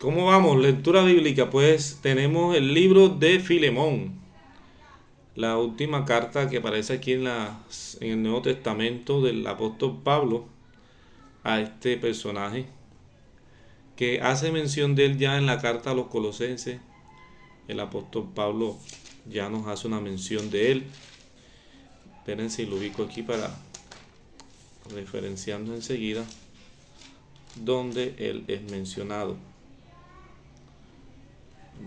¿Cómo vamos? Lectura bíblica. Pues tenemos el libro de Filemón, la última carta que aparece aquí en el Nuevo Testamento del apóstol Pablo a este personaje, que hace mención de él ya en la carta a los Colosenses. El apóstol Pablo ya nos hace una mención de él. Esperen si lo ubico aquí para referenciando enseguida donde él es mencionado.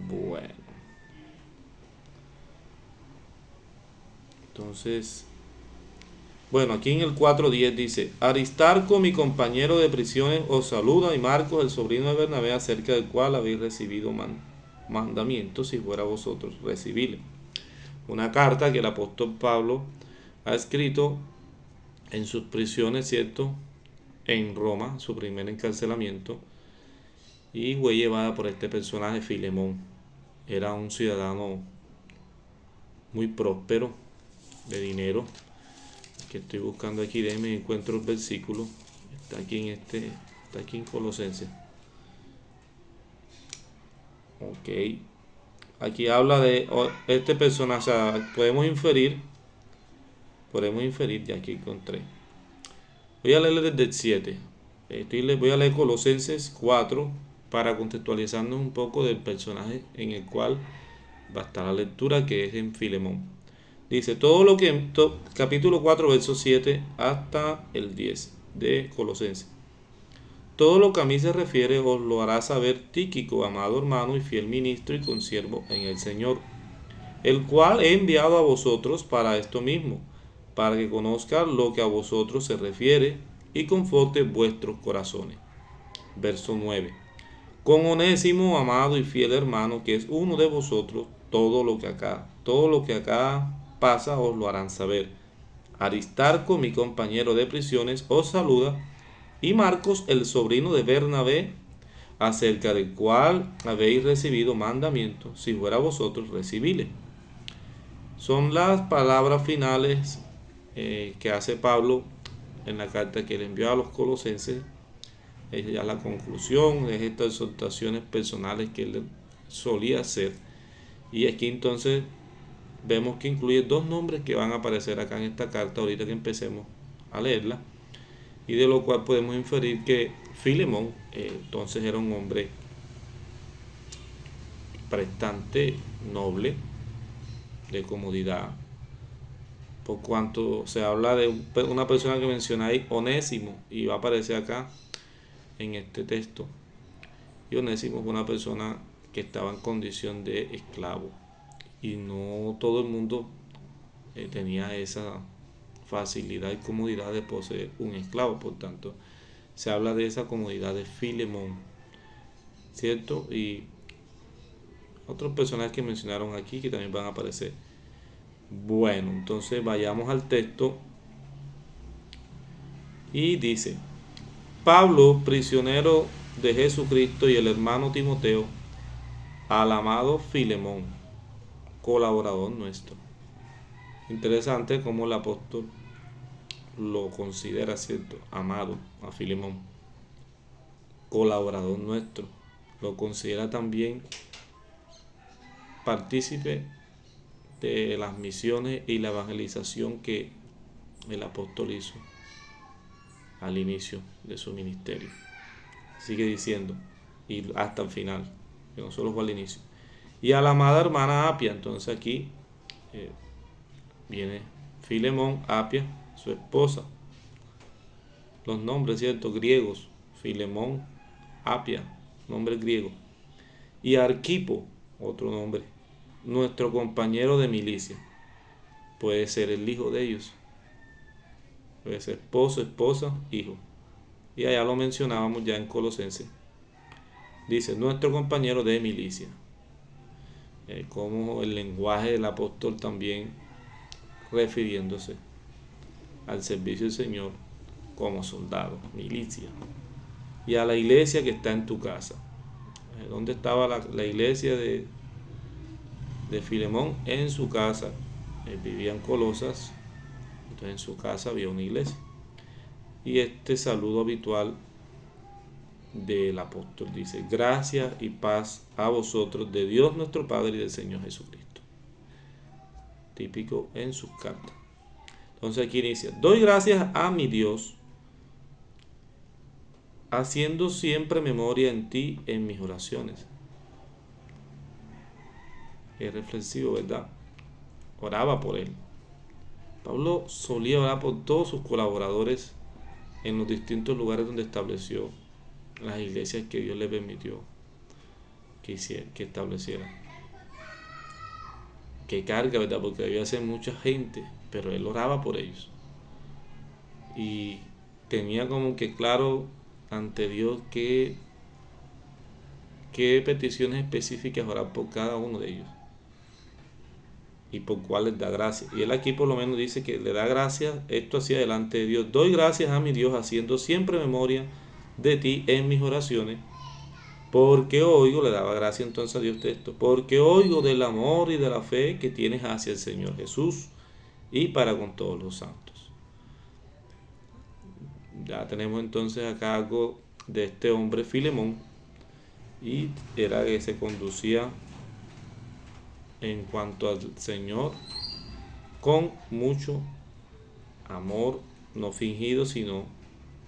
Bueno, entonces, aquí en el 4:10 dice: Aristarco, mi compañero de prisiones, os saluda, y Marcos, el sobrino de Bernabé, acerca del cual habéis recibido mandamientos, si fuera vosotros, recibile. Una carta que el apóstol Pablo ha escrito en sus prisiones, ¿cierto?, en Roma, su primer encarcelamiento, y fue llevada por este personaje, Filemón. Era un ciudadano muy próspero, de dinero, que estoy buscando aquí, déjenme encuentro el versículo, está aquí en Colosenses. Ok, aquí habla de este personaje, o sea, podemos inferir, ya aquí encontré. Voy a leer desde el 7. Voy a leer Colosenses 4 para contextualizarnos un poco del personaje en el cual va a estar la lectura, que es en Filemón. Dice, todo lo que capítulo 4, verso 7 hasta el 10 de Colosenses. Todo lo que a mí se refiere os lo hará saber Tíquico, amado hermano y fiel ministro y consiervo en el Señor, el cual he enviado a vosotros para esto mismo, para que conozca lo que a vosotros se refiere y conforte vuestros corazones. Verso 9. Con Onésimo, amado y fiel hermano, que es uno de vosotros, todo lo que acá pasa os lo harán saber. Aristarco, mi compañero de prisiones, os saluda, y Marcos, el sobrino de Bernabé, acerca del cual habéis recibido mandamiento, si fuera vosotros, recibile. Son las palabras finales que hace Pablo en la carta que le envió a los Colosenses. Es ya la conclusión, es estas exhortaciones personales que él solía hacer. Y aquí entonces vemos que incluye dos nombres que van a aparecer acá en esta carta ahorita que empecemos a leerla, y de lo cual podemos inferir que Filemón entonces era un hombre prestante, noble, de comodidad, por cuanto se habla de una persona que menciona ahí, Onésimo, y va a aparecer acá en este texto. Y Onésimo es una persona que estaba en condición de esclavo, y no todo el mundo tenía esa facilidad y comodidad de poseer un esclavo. Por tanto, se habla de esa comodidad de Filemón, ¿cierto? Y otros personajes que mencionaron aquí que también van a aparecer. Bueno, entonces vayamos al texto. Y dice: Pablo, prisionero de Jesucristo, y el hermano Timoteo, al amado Filemón, colaborador nuestro. Interesante cómo el apóstol lo considera, ¿cierto?, amado a Filemón, colaborador nuestro. Lo considera también partícipe de las misiones y la evangelización que el apóstol hizo al inicio de su ministerio. Sigue diciendo, y hasta el final, que no solo fue al inicio. Y a la amada hermana Apia. Entonces aquí viene Filemón, Apia, su esposa. Los nombres, ¿cierto?, griegos: Filemón, Apia, nombre griego. Y Arquipo, otro nombre, nuestro compañero de milicia. Puede ser el hijo de ellos, puede ser esposo, esposa, hijo. Y allá lo mencionábamos ya en Colosenses. Dice, nuestro compañero de milicia. Como el lenguaje del apóstol también refiriéndose al servicio del Señor como soldado, milicia. Y a la iglesia que está en tu casa. ¿Dónde estaba la iglesia de Filemón? En su casa. Él vivía en Colosas, entonces en su casa había una iglesia. Y este saludo habitual del apóstol. Dice: gracia y paz a vosotros de Dios nuestro Padre y del Señor Jesucristo. Típico en sus cartas. Entonces aquí inicia: doy gracias a mi Dios, haciendo siempre memoria en ti en mis oraciones. Es reflexivo, ¿verdad? Oraba por él. Pablo solía orar por todos sus colaboradores en los distintos lugares donde estableció las iglesias que Dios le permitió que estableciera. Qué carga, ¿verdad? Porque debía ser mucha gente, pero él oraba por ellos. Y tenía como que claro ante Dios qué peticiones específicas orar por cada uno de ellos y por cuáles da gracias. Y él aquí por lo menos dice que le da gracias, esto hacia delante de Dios: doy gracias a mi Dios, haciendo siempre memoria de ti en mis oraciones, porque oigo, le daba gracias entonces a Dios de esto, porque oigo del amor y de la fe que tienes hacia el Señor Jesús y para con todos los santos. Ya tenemos entonces acá algo de este hombre Filemón, y era que se conducía en cuanto al Señor con mucho amor, no fingido, sino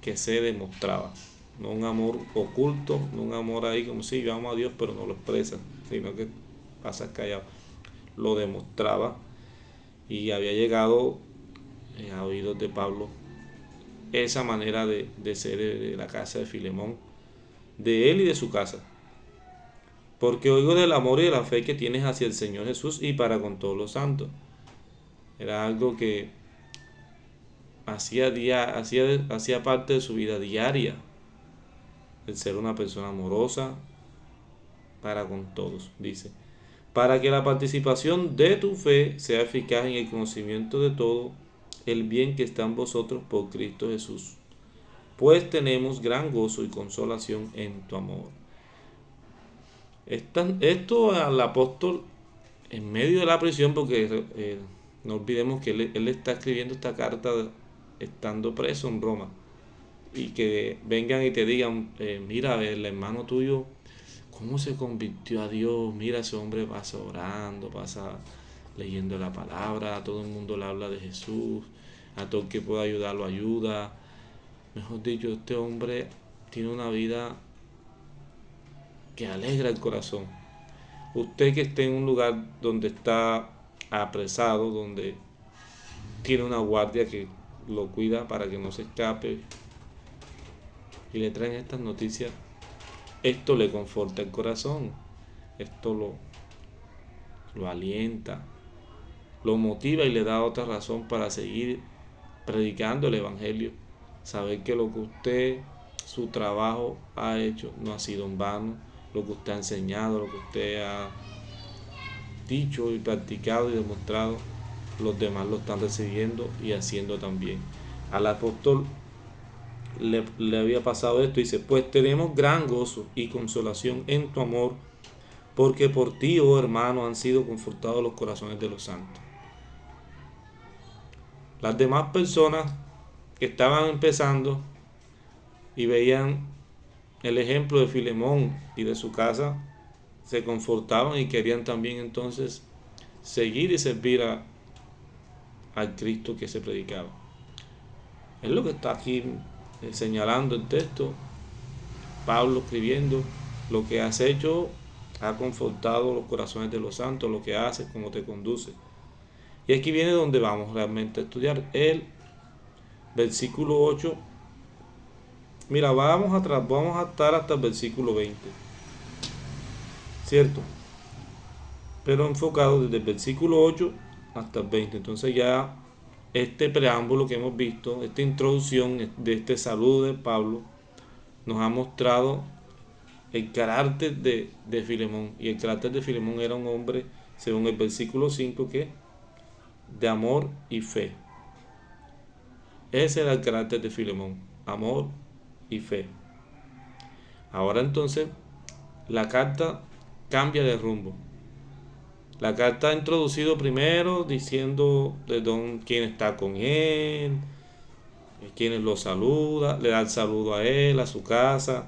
que se demostraba. No un amor oculto, no un amor ahí como si yo amo a Dios pero no lo expresa, sino que pasa callado. Lo demostraba, y había llegado a oídos de Pablo esa manera de ser de la casa de Filemón, de él y de su casa. Porque oigo del amor y de la fe que tienes hacia el Señor Jesús y para con todos los santos. Era algo que hacía parte de su vida diaria, el ser una persona amorosa para con todos, dice, para que la participación de tu fe sea eficaz en el conocimiento de todo el bien que está en vosotros por Cristo Jesús, pues tenemos gran gozo y consolación en tu amor. Esto al apóstol en medio de la prisión, porque no olvidemos que él está escribiendo esta carta estando preso en Roma, y que vengan y te digan: mira, el hermano tuyo cómo se convirtió a Dios, mira, ese hombre pasa orando, pasa leyendo la palabra, a todo el mundo le habla de Jesús, a todo el que pueda ayudarlo ayuda. Mejor dicho, este hombre tiene una vida que alegra el corazón. Usted que esté en un lugar donde está apresado, donde tiene una guardia que lo cuida para que no se escape, y le traen estas noticias, esto le conforta el corazón, esto lo alienta, lo motiva y le da otra razón para seguir predicando el Evangelio. Saber que lo que usted, su trabajo ha hecho, no ha sido en vano. Lo que usted ha enseñado, lo que usted ha dicho y practicado y demostrado, los demás lo están recibiendo y haciendo también. Al apóstol le había pasado esto, dice: pues tenemos gran gozo y consolación en tu amor, porque por ti, oh hermano, han sido confortados los corazones de los santos. Las demás personas que estaban empezando y veían el ejemplo de Filemón y de su casa, se confortaban y querían también entonces seguir y servir al Cristo que se predicaba. Es lo que está aquí señalando el texto, Pablo escribiendo: lo que has hecho ha confortado los corazones de los santos, lo que haces, cómo te conduce. Y aquí viene donde vamos realmente a estudiar el versículo 8. Mira, vamos a estar hasta el versículo 20, ¿cierto? Pero enfocado desde el versículo 8 hasta el 20. Entonces ya este preámbulo que hemos visto, esta introducción de este saludo de Pablo, nos ha mostrado el carácter de Filemón. Y el carácter de Filemón era un hombre, según el versículo 5, que de amor y fe. Ese era el carácter de Filemón: amor y fe. Ahora entonces la carta cambia de rumbo. La carta ha introducido primero diciendo quién está con él, quién lo saluda, le da el saludo a él, a su casa,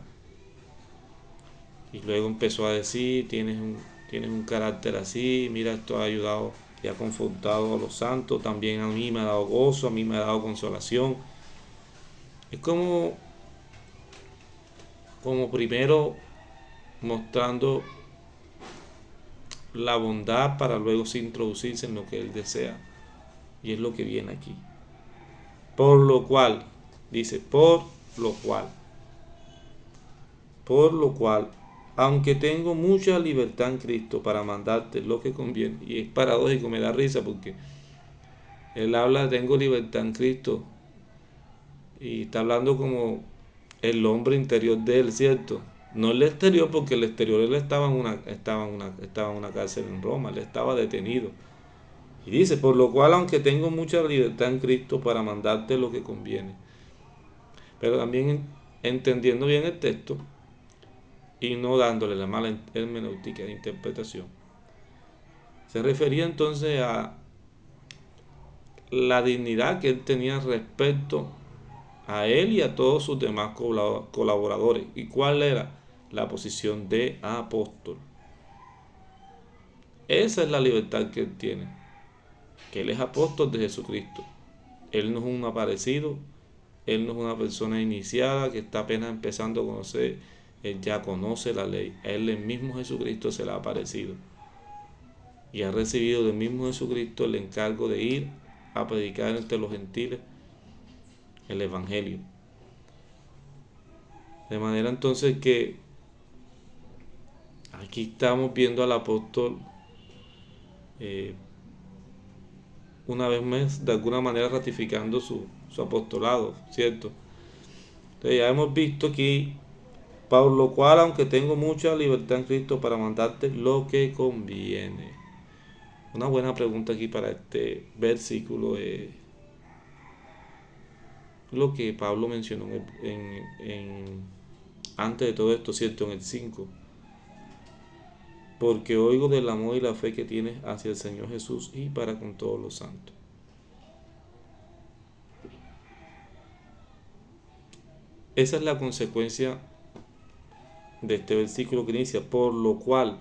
Y luego empezó a decir, tienes un carácter así, mira, esto ha ayudado y ha confortado a los santos, también a mí me ha dado gozo, a mí me ha dado consolación. Es como primero mostrando la bondad para luego sí introducirse en lo que él desea. Y es lo que viene aquí. Por lo cual, dice, por lo cual, aunque tengo mucha libertad en Cristo para mandarte lo que conviene, y es paradójico, me da risa porque él habla, tengo libertad en Cristo, y está hablando como el hombre interior de él, ¿cierto? No el exterior, porque el exterior él estaba en una cárcel en Roma, él estaba detenido. Y dice, por lo cual, aunque tengo mucha libertad en Cristo para mandarte lo que conviene, pero también entendiendo bien el texto y no dándole la mala hermenéutica de interpretación, se refería entonces a la dignidad que él tenía respecto a él y a todos sus demás colaboradores. ¿Y cuál era? La posición de apóstol. Esa es la libertad que él tiene, que él es apóstol de Jesucristo. Él no es un aparecido, él no es una persona iniciada que está apenas empezando a conocer, él ya conoce la ley. A él el mismo Jesucristo se le ha aparecido y ha recibido del mismo Jesucristo el encargo de ir a predicar entre los gentiles el Evangelio. De manera entonces que aquí estamos viendo al apóstol una vez más, de alguna manera ratificando su apostolado, ¿cierto? Entonces ya hemos visto aquí, por lo cual, aunque tengo mucha libertad en Cristo para mandarte lo que conviene. Una buena pregunta aquí para este versículo es lo que Pablo mencionó antes de todo esto, ¿cierto? En el 5. Porque oigo del amor y la fe que tienes hacia el Señor Jesús y para con todos los santos. Esa es la consecuencia de este versículo que inicia, por lo cual.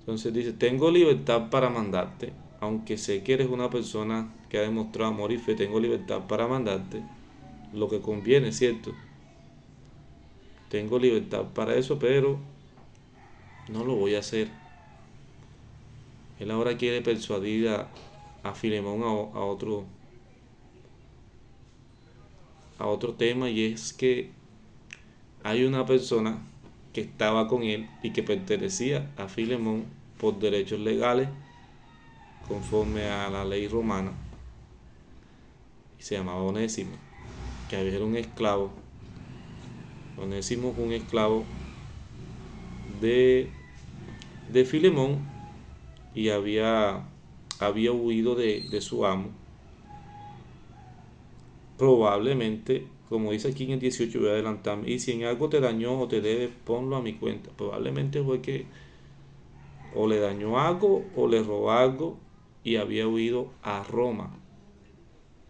Entonces dice, tengo libertad para mandarte, aunque sé que eres una persona que ha demostrado amor y fe, tengo libertad para mandarte lo que conviene, ¿cierto? Tengo libertad para eso, pero no lo voy a hacer. Él ahora quiere persuadir a Filemón a otro tema, y es que hay una persona que estaba con él y que pertenecía a Filemón por derechos legales conforme a la ley romana, y se llamaba Onésimo, que era un esclavo. Onésimo fue un esclavo de Filemón y había huido de su amo. Probablemente, como dice aquí en el 18, voy a adelantarme, y si en algo te dañó o te debe, ponlo a mi cuenta. Probablemente fue que o le dañó algo o le robó algo y había huido a Roma.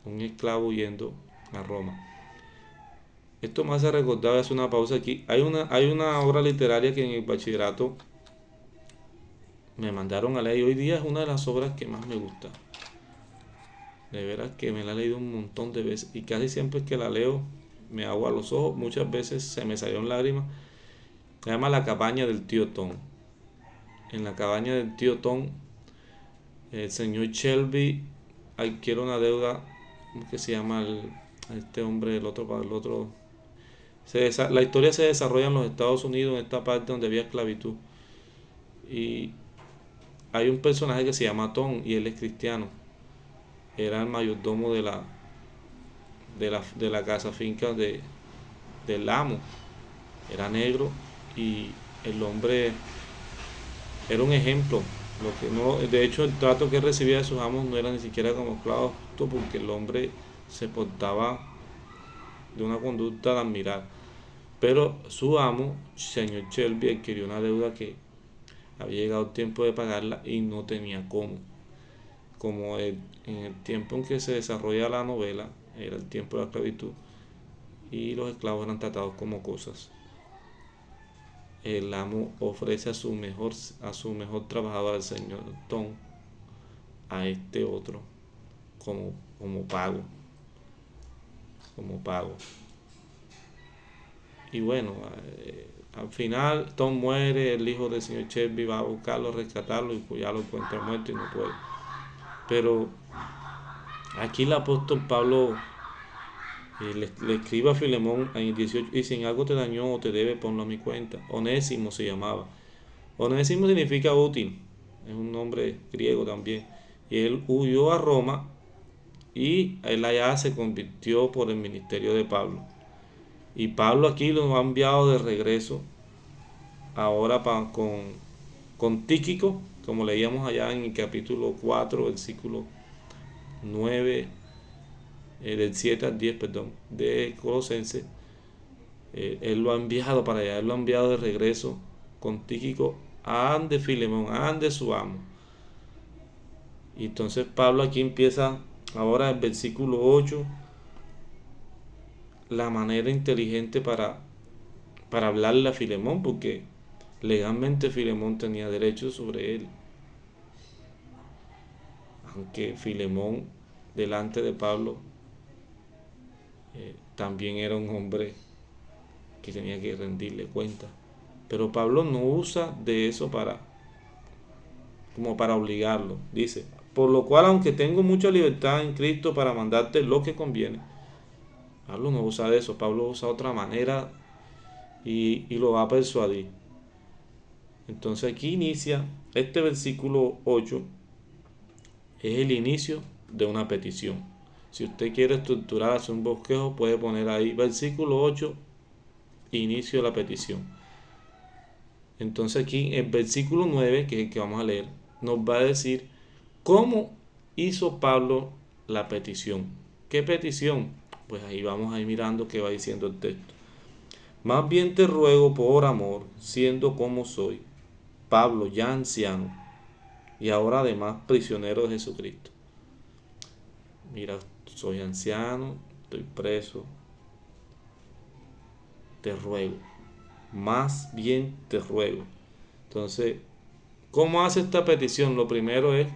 Un esclavo huyendo a Roma. Esto me hace recordar, hace una pausa aquí. Hay una obra literaria que en el bachillerato me mandaron a leer, y hoy día es una de las obras que más me gusta. De veras que me la he leído un montón de veces y casi siempre que la leo me agua los ojos. Muchas veces se me salieron lágrimas. Se llama La cabaña del tío Tom. En la cabaña del tío Tom, el señor Shelby adquiere una deuda. ¿Cómo que se llama este hombre? El otro. La historia se desarrolla en los Estados Unidos, en esta parte donde había esclavitud. Y hay un personaje que se llama Tom y él es cristiano. Era el mayordomo de la casa finca del amo. Era negro y el hombre era un ejemplo. De hecho, el trato que recibía de sus amos no era ni siquiera como esclavo justo, porque el hombre se portaba de una conducta de admirar. Pero su amo, señor Shelby, adquirió una deuda que había llegado el tiempo de pagarla y no tenía cómo. Como en el tiempo en que se desarrolla la novela, era el tiempo de la esclavitud, y los esclavos eran tratados como cosas. el amo ofrece a su mejor trabajador, al señor Tom, a este otro como pago. Y bueno, al final Tom muere, el hijo del señor Shelby va a buscarlo, rescatarlo, y pues ya lo encuentra muerto y no puede. Pero aquí el apóstol Pablo le escribe a Filemón en el 18, y si en algo te dañó o te debe, ponlo a mi cuenta. Onésimo se llamaba. Onésimo significa útil, es un nombre griego también. Y él huyó a Roma, y él allá se convirtió por el ministerio de Pablo. Y Pablo aquí lo ha enviado de regreso, ahora con Tíquico, como leíamos allá en el capítulo 4, versículo 9, del 7 al 10, perdón, de Colosenses. Él lo ha enviado para allá, él lo ha enviado de regreso con Tíquico ande Filemón, ande su amo. Y entonces Pablo aquí empieza ahora el versículo 8, la manera inteligente para hablarle a Filemón, porque legalmente Filemón tenía derechos sobre él. Aunque Filemón, delante de Pablo, también era un hombre que tenía que rendirle cuenta. Pero Pablo no usa de eso como para obligarlo. Dice, por lo cual, aunque tengo mucha libertad en Cristo para mandarte lo que conviene. Pablo no usa de eso, Pablo usa otra manera y lo va a persuadir. Entonces aquí inicia este versículo 8, es el inicio de una petición. Si usted quiere estructurar, hacer un bosquejo, puede poner ahí versículo 8, inicio de la petición. Entonces aquí el versículo 9, que es el que vamos a leer, nos va a decir cómo hizo Pablo la petición. ¿Qué petición? Pues ahí vamos a ir mirando qué va diciendo el texto. Más bien te ruego por amor, siendo como soy, Pablo ya anciano, y ahora además prisionero de Jesucristo. Mira, soy anciano, estoy preso, te ruego, más bien te ruego. Entonces, ¿cómo hace esta petición? Lo primero es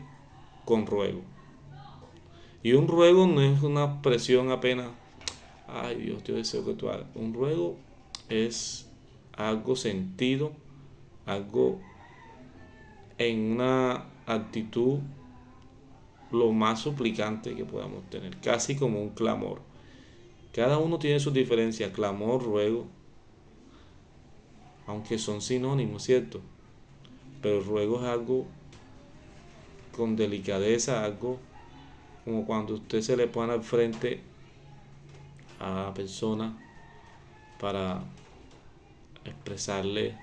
con ruego. Y un ruego no es una expresión apenas, ay Dios, yo deseo que tú hagas. Un ruego es algo sentido, algo en una actitud lo más suplicante que podamos tener, casi como un clamor. Cada uno tiene sus diferencias, clamor, ruego, aunque son sinónimos, ¿cierto? Pero el ruego es algo con delicadeza, algo como cuando usted se le pone al frente a la persona para expresarle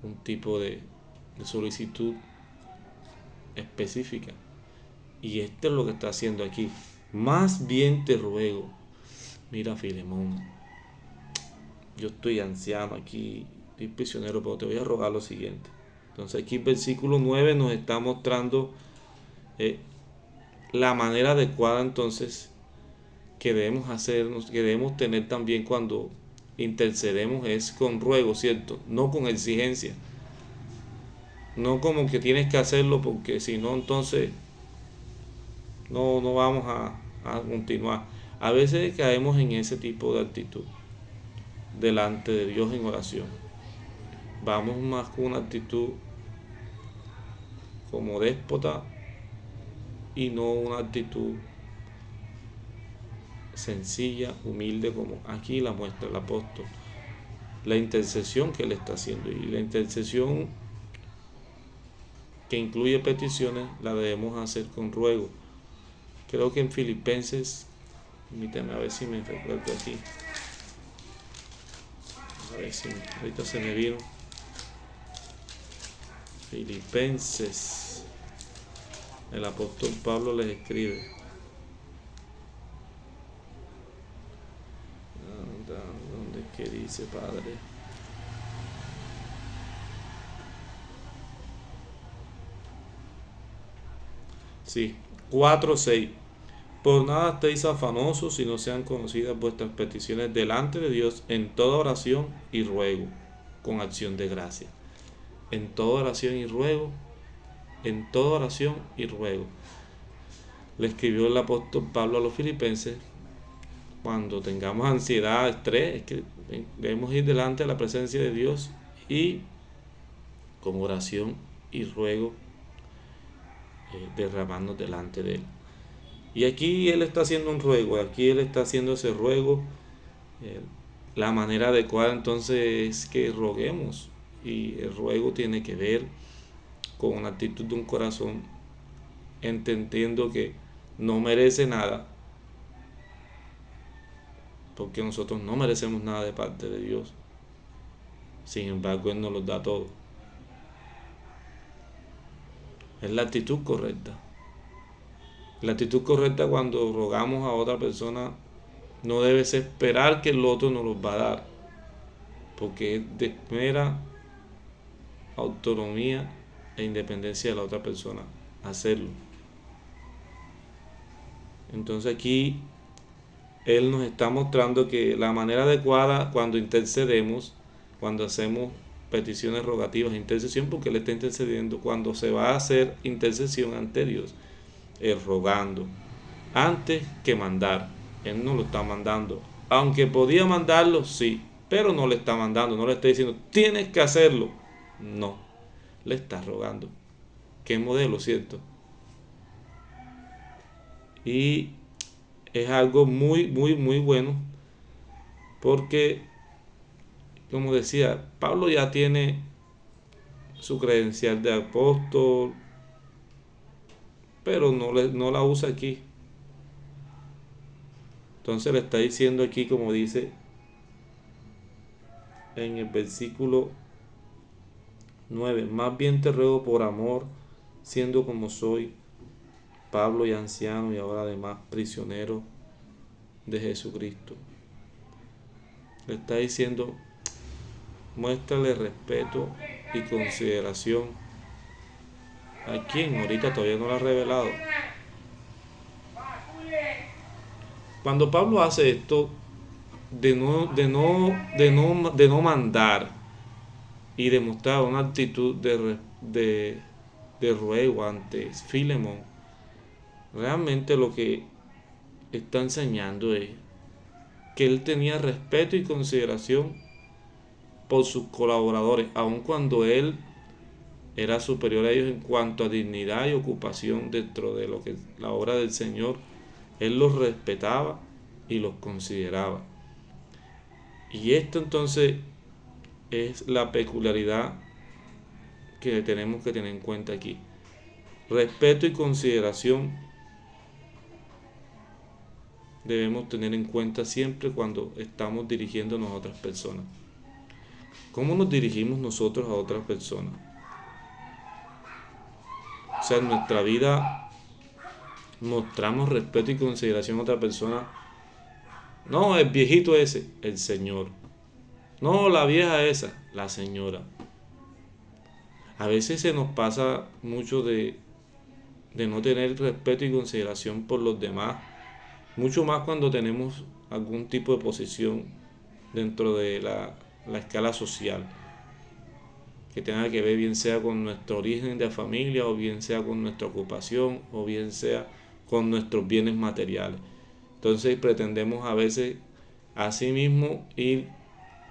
un tipo de solicitud específica. Y esto es lo que está haciendo aquí. Más bien te ruego. Mira, Filemón, yo estoy anciano aquí, estoy prisionero, pero te voy a rogar lo siguiente. Entonces aquí el versículo 9 nos está mostrando la manera adecuada entonces que debemos hacernos, que debemos tener también cuando intercedemos, es con ruego, ¿cierto? No con exigencia. No como que tienes que hacerlo porque si no entonces no vamos a continuar. A veces caemos en ese tipo de actitud delante de Dios en oración. Vamos más con una actitud como déspota y no una actitud sencilla, humilde, como aquí la muestra el apóstol. La intercesión que él está haciendo, y la intercesión que incluye peticiones la debemos hacer con ruego. Creo que en Filipenses, permítame a ver si me recuerdo aquí, a ver si ahorita se me vino. Filipenses, el apóstol Pablo les escribe. ¿Dónde es que dice, Padre? Sí, 4:6. Por nada estéis afanosos, sino sean conocidas vuestras peticiones delante de Dios en toda oración y ruego, con acción de gracia. En toda oración y ruego, en toda oración y ruego. Le escribió el apóstol Pablo a los filipenses: cuando tengamos ansiedad, estrés, es que debemos ir delante de la presencia de Dios y con oración y ruego derramarnos delante de Él. Y aquí Él está haciendo un ruego, aquí Él está haciendo ese ruego. La manera adecuada entonces es que roguemos, y el ruego tiene que ver con una actitud de un corazón entendiendo que no merece nada, porque nosotros no merecemos nada de parte de Dios. Sin embargo, Él nos lo da todo. Es la actitud correcta. La actitud correcta cuando rogamos a otra persona no debe ser esperar que el otro nos los va a dar, porque es de mera autonomía e independencia de la otra persona hacerlo. Entonces aquí Él nos está mostrando que la manera adecuada cuando intercedemos, cuando hacemos peticiones rogativas, intercesión, porque Él está intercediendo, cuando se va a hacer intercesión ante Dios, es rogando, antes que mandar. Él no lo está mandando, aunque podía mandarlo, sí, pero no le está mandando, no le está diciendo tienes que hacerlo, no, le está rogando. Qué modelo, ¿cierto? Y es algo muy, muy, muy bueno, porque, como decía, Pablo ya tiene su credencial de apóstol, pero no la usa aquí. Entonces le está diciendo aquí, como dice en el versículo 9: más bien te ruego por amor, siendo como soy, Pablo, y anciano, y ahora además prisionero de Jesucristo. Le está diciendo, muéstrale respeto y consideración. ¿A quién? Ahorita todavía no lo ha revelado. Cuando Pablo hace esto de no mandar y demostrar una actitud de ruego ante Filemón, realmente lo que está enseñando es que él tenía respeto y consideración por sus colaboradores, aun cuando él era superior a ellos en cuanto a dignidad y ocupación dentro de lo que la obra del Señor. Él los respetaba y los consideraba. Y esto entonces es la peculiaridad que tenemos que tener en cuenta aquí. Respeto y consideración debemos tener en cuenta siempre cuando estamos dirigiéndonos a otras personas. ¿Cómo nos dirigimos nosotros a otras personas? O sea, en nuestra vida mostramos respeto y consideración a otra persona. No, el viejito ese, el señor. No, la vieja esa, la señora. A veces se nos pasa mucho de no tener respeto y consideración por los demás, mucho más cuando tenemos algún tipo de posición dentro de la escala social, que tenga que ver bien sea con nuestro origen de familia, o bien sea con nuestra ocupación, o bien sea con nuestros bienes materiales. Entonces pretendemos a veces así mismo ir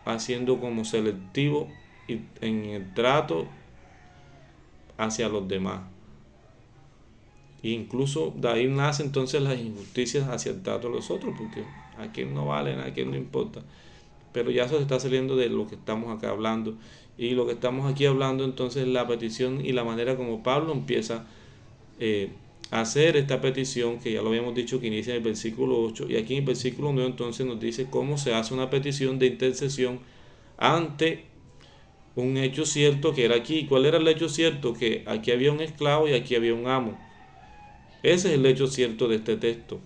haciendo como selectivo en el trato hacia los demás. E incluso de ahí nace entonces las injusticias hacia el trato de los otros, porque a quien no valen, a quien no importa. Pero ya eso se está saliendo de lo que estamos acá hablando. Y lo que estamos aquí hablando entonces es la petición y la manera como Pablo empieza a hacer esta petición, que ya lo habíamos dicho que inicia en el versículo 8. Y aquí en el versículo 9 entonces nos dice cómo se hace una petición de intercesión ante un hecho cierto que era aquí. ¿Cuál era el hecho cierto? Que aquí había un esclavo y aquí había un amo. Ese es el hecho cierto de este texto.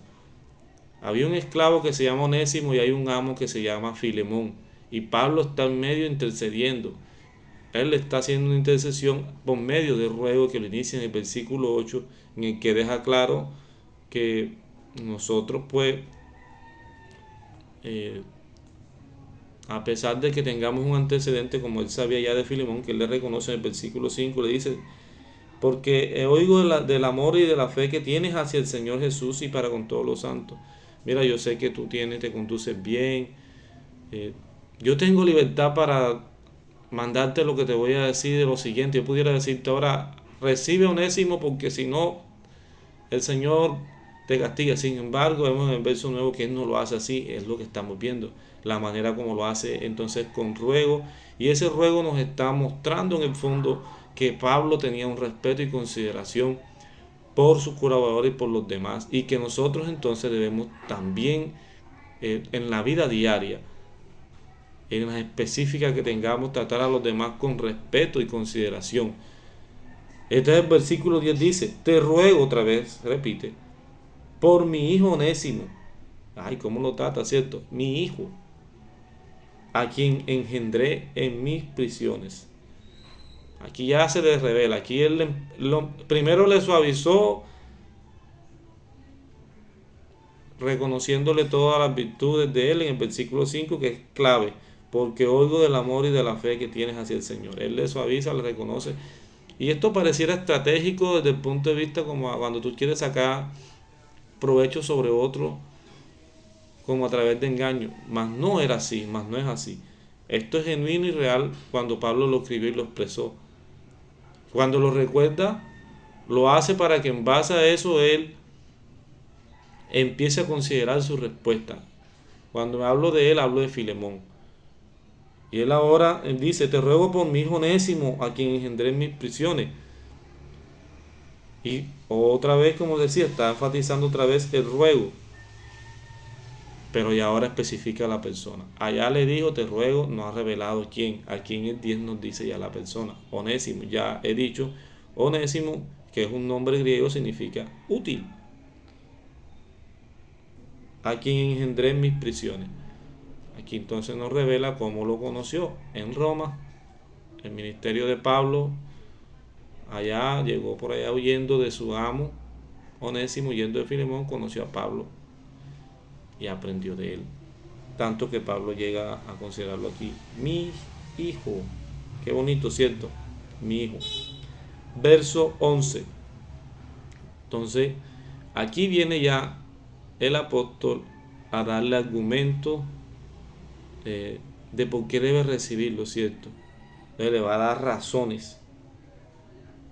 Había un esclavo que se llama Onésimo y hay un amo que se llama Filemón. Y Pablo está en medio intercediendo. Él está haciendo una intercesión por medio del ruego que lo inicia en el versículo 8, en el que deja claro que nosotros pues a pesar de que tengamos un antecedente como él sabía ya de Filemón, que él le reconoce en el versículo 5, le dice, porque oigo del amor y de la fe que tienes hacia el Señor Jesús y para con todos los santos. Mira, yo sé que tú te conduces bien. Yo tengo libertad para mandarte lo que te voy a decir de lo siguiente. Yo pudiera decirte ahora, recibe a Onésimo porque si no, el Señor te castiga. Sin embargo, vemos en el verso nuevo que Él no lo hace así. Es lo que estamos viendo. La manera como lo hace entonces con ruego. Y ese ruego nos está mostrando en el fondo que Pablo tenía un respeto y consideración por sus colaboradores y por los demás. Y que nosotros entonces debemos también en la vida diaria, en las específicas que tengamos, tratar a los demás con respeto y consideración. Este es el versículo 10 dice, te ruego otra vez, repite, por mi hijo Onésimo. Ay, ¿cómo lo trata, cierto? Mi hijo, a quien engendré en mis prisiones. Aquí ya se le revela, aquí él primero le suavizó, reconociéndole todas las virtudes de él en el versículo 5, que es clave, porque oigo del amor y de la fe que tienes hacia el Señor. Él le suaviza, le reconoce. Y esto pareciera estratégico desde el punto de vista como cuando tú quieres sacar provecho sobre otro, como a través de engaño. Mas no era así, mas no es así. Esto es genuino y real cuando Pablo lo escribió y lo expresó. Cuando lo recuerda, lo hace para que en base a eso él empiece a considerar su respuesta. Cuando me hablo de él, hablo de Filemón. Y él ahora dice, te ruego por mi hijo Onésimo, a quien engendré en mis prisiones. Y otra vez, como decía, está enfatizando otra vez el ruego. Pero ya ahora especifica a la persona. Allá le dijo, te ruego, no ha revelado quién. Aquí en el 10 nos dice ya la persona. Onésimo, ya he dicho, Onésimo, que es un nombre griego, significa útil. A quien engendré en mis prisiones. Aquí entonces nos revela cómo lo conoció. En Roma, el ministerio de Pablo, allá llegó por allá huyendo de su amo, Onésimo, huyendo de Filemón, conoció a Pablo y aprendió de él. Tanto que Pablo llega a considerarlo aquí mi hijo. Qué bonito, ¿cierto? Mi hijo. Verso 11. Entonces, aquí viene ya el apóstol a darle argumento de por qué debe recibirlo, ¿cierto? Entonces le va a dar razones.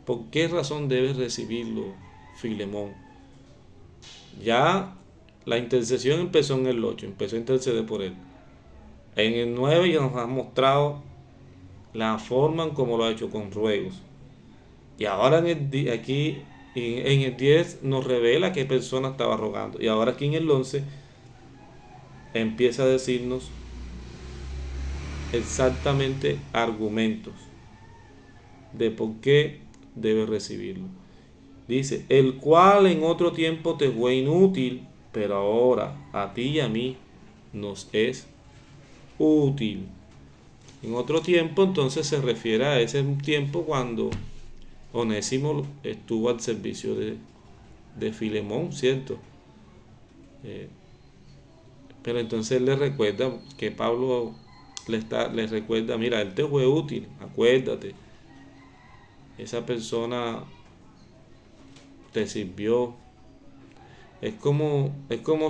¿Por qué razón debes recibirlo, Filemón? Ya la intercesión empezó en el 8, empezó a interceder por él. En el 9 ya nos ha mostrado la forma en cómo lo ha hecho con ruegos. Y ahora aquí en el 10 nos revela qué persona estaba rogando. Y ahora aquí en el 11 empieza a decirnos exactamente argumentos de por qué debe recibirlo. Dice, el cual en otro tiempo te fue inútil, pero ahora a ti y a mí nos es útil. En otro tiempo entonces se refiere a ese tiempo cuando Onésimo estuvo al servicio de Filemón, ¿cierto? Pero entonces él le recuerda que Pablo le recuerda, mira, él te fue útil, acuérdate. Esa persona te sirvió. Es como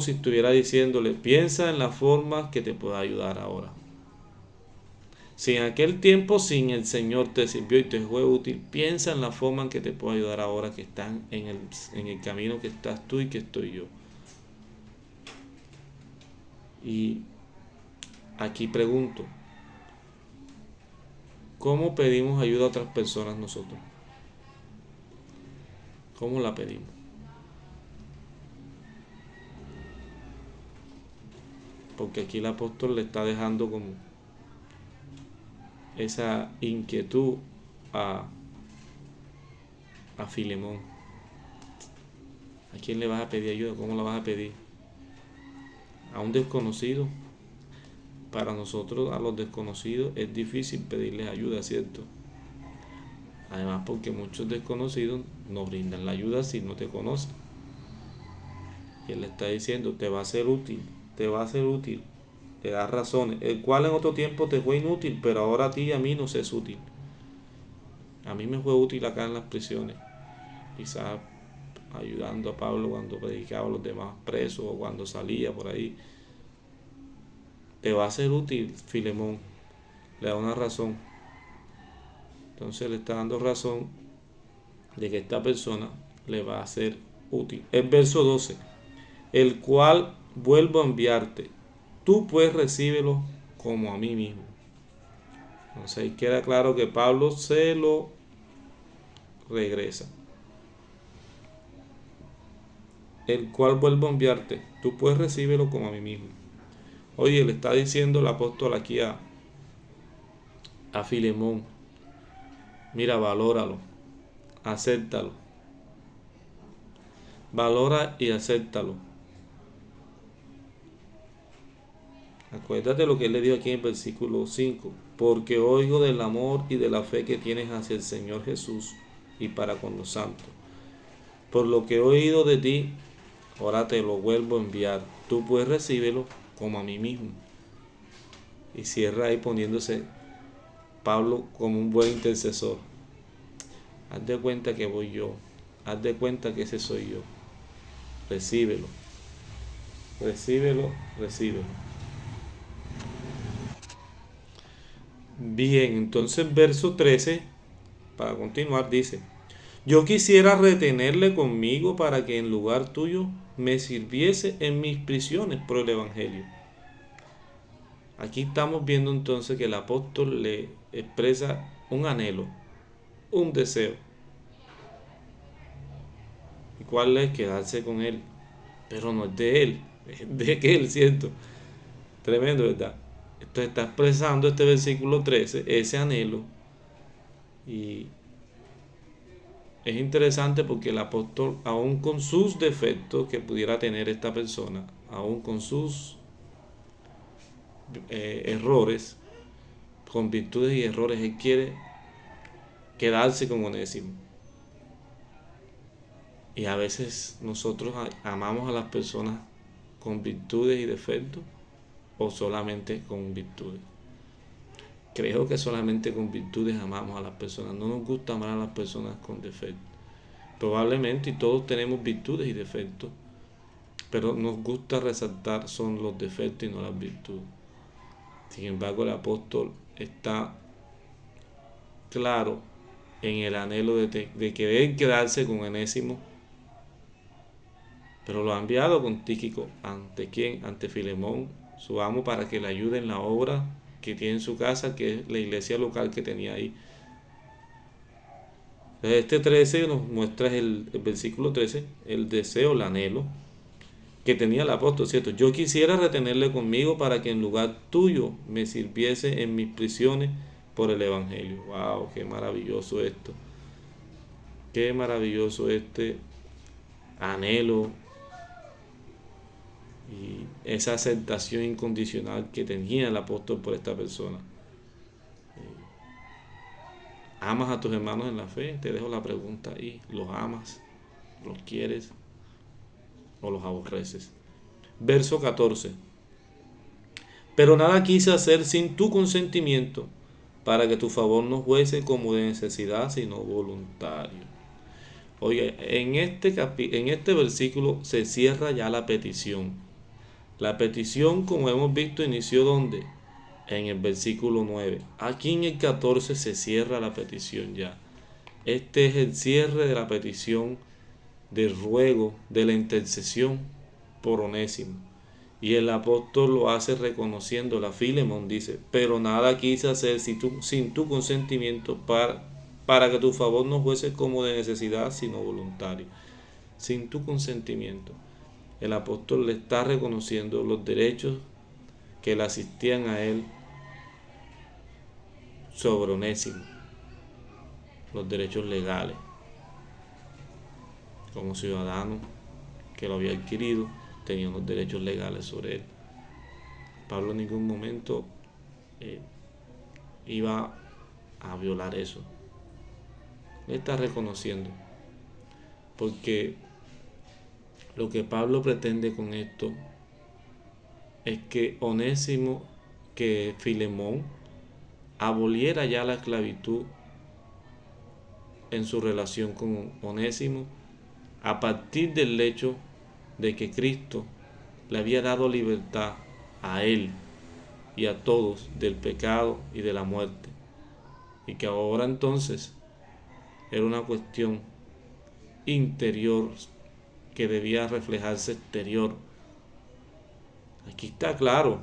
si estuviera diciéndole, piensa en la forma que te pueda ayudar ahora. Si en aquel tiempo sin el Señor te sirvió y te fue útil, piensa en la forma en que te puedo ayudar ahora que están en el camino que estás tú y que estoy yo. Y aquí pregunto, ¿cómo pedimos ayuda a otras personas nosotros? ¿Cómo la pedimos? Porque aquí el apóstol le está dejando como esa inquietud a Filemón. ¿A quién le vas a pedir ayuda? ¿Cómo la vas a pedir? ¿A un desconocido? Para nosotros, a los desconocidos, es difícil pedirles ayuda, ¿cierto? Además, porque muchos desconocidos no brindan la ayuda si no te conocen. Y él le está diciendo, te va a ser útil, te va a ser útil. le da razones, el cual en otro tiempo te fue inútil, pero ahora a ti y a mí nos es útil. A mí me fue útil acá en las prisiones, quizás ayudando a Pablo cuando predicaba a los demás presos o cuando salía por ahí. Te va a ser útil, Filemón. Le da una razón. Entonces le está dando razón de que esta persona le va a ser útil. El verso 12. El cual vuelvo a enviarte. Tú pues recíbelo como a mí mismo. Entonces ahí queda claro que Pablo se lo regresa. El cual vuelvo a enviarte. Tú pues recíbelo como a mí mismo. Oye, le está diciendo el apóstol aquí a Filemón. Mira, valóralo. Acéptalo. Valora y acéptalo. Acuérdate lo que él le dijo aquí en el versículo 5. Porque oigo del amor y de la fe que tienes hacia el Señor Jesús y para con los santos. Por lo que he oído de ti, ahora te lo vuelvo a enviar. Tú pues recíbelo como a mí mismo. Y cierra ahí poniéndose Pablo como un buen intercesor. Haz de cuenta que voy yo. Haz de cuenta que ese soy yo. Recíbelo. Recíbelo, recíbelo. Bien, entonces verso 13, para continuar, dice: Yo quisiera retenerle conmigo para que en lugar tuyo me sirviese en mis prisiones por el Evangelio. Aquí estamos viendo entonces que el apóstol le expresa un anhelo, un deseo. ¿Y cuál es? Quedarse con él. Pero no es de él, es de aquel, ¿cierto? Tremendo, ¿verdad? Esto está expresando este versículo 13, ese anhelo. Y es interesante porque el apóstol, aún con sus defectos que pudiera tener esta persona, aún con sus errores, con virtudes y errores, él quiere quedarse con Onésimo. Y a veces nosotros amamos a las personas con virtudes y defectos o solamente con virtudes. Creo que solamente con virtudes amamos a las personas. No nos gusta amar a las personas con defectos. Probablemente, y todos tenemos virtudes y defectos, pero nos gusta resaltar son los defectos y no las virtudes. Sin embargo, el apóstol está claro en el anhelo de querer quedarse con Onésimo, pero lo ha enviado con Tíquico. ¿Ante quién? Ante Filemón, su amo, para que le ayude en la obra que tiene en su casa, que es la iglesia local que tenía ahí. Entonces, este 13 nos muestra el versículo 13, el deseo, el anhelo que tenía el apóstol, ¿cierto? Yo quisiera retenerle conmigo para que en lugar tuyo me sirviese en mis prisiones por el Evangelio. ¡Wow! ¡Qué maravilloso esto! ¡Qué maravilloso este anhelo y esa aceptación incondicional que tenía el apóstol por esta persona! ¿Amas a tus hermanos en la fe? Te dejo la pregunta ahí. ¿Los amas? ¿Los quieres? ¿O los aborreces? Verso 14. Pero nada quise hacer sin tu consentimiento, para que tu favor no fuese como de necesidad, sino voluntario. Oye, en este versículo se cierra ya la petición. La petición, como hemos visto, inició ¿dónde? En el versículo 9. Aquí en el 14 se cierra la petición ya. Este es el cierre de la petición, del ruego, de la intercesión por Onésimo. Y el apóstol lo hace reconociendo, la Filemón dice: pero nada quise hacer sin tu consentimiento para que tu favor no fuese como de necesidad, sino voluntario. Sin tu consentimiento. El apóstol le está reconociendo los derechos que le asistían a él sobre Onésimo, los derechos legales, como ciudadano que lo había adquirido, tenía unos derechos legales sobre él. Pablo en ningún momento iba a violar eso. Le está reconociendo, porque lo que Pablo pretende con esto es que que Filemón aboliera ya la esclavitud en su relación con Onésimo a partir del hecho de que Cristo le había dado libertad a él y a todos del pecado y de la muerte, y que ahora entonces era una cuestión interior que debía reflejarse exterior. Aquí está claro.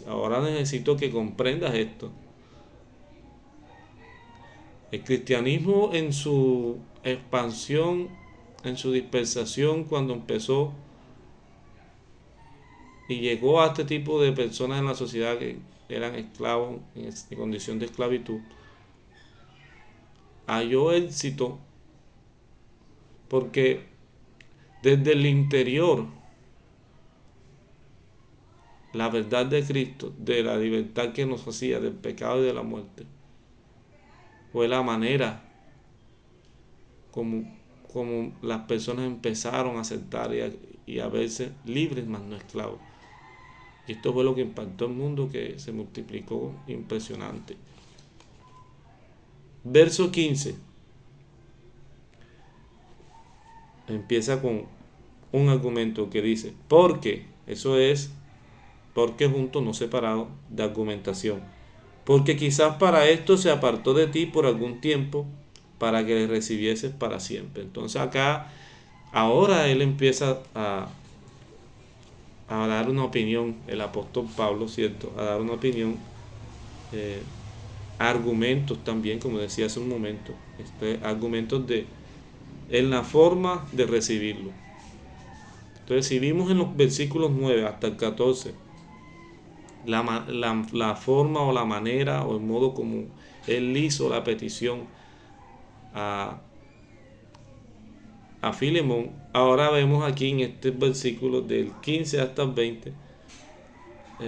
Ahora necesito que comprendas esto. El cristianismo en su expansión, en su dispersación, cuando empezó y llegó a este tipo de personas en la sociedad que eran esclavos en condición de esclavitud, halló éxito porque desde el interior la verdad de Cristo, de la libertad que nos hacía del pecado y de la muerte, fue la manera como las personas empezaron a aceptar y a verse libres más no esclavos. Y esto fue lo que impactó el mundo, que se multiplicó impresionante. Verso 15 empieza con un argumento que dice, porque, eso es, porque junto, no separado, de argumentación. Porque quizás para esto se apartó de ti por algún tiempo, para que le recibieses para siempre. Entonces acá, ahora él empieza a dar una opinión, el apóstol Pablo, ¿cierto? A dar una opinión, argumentos también, como decía hace un momento, argumentos en la forma de recibirlo. Entonces, si vimos en los versículos 9 hasta el 14, la forma o la manera o el modo como él hizo la petición a Filemón, ahora vemos aquí en este versículo del 15 hasta el 20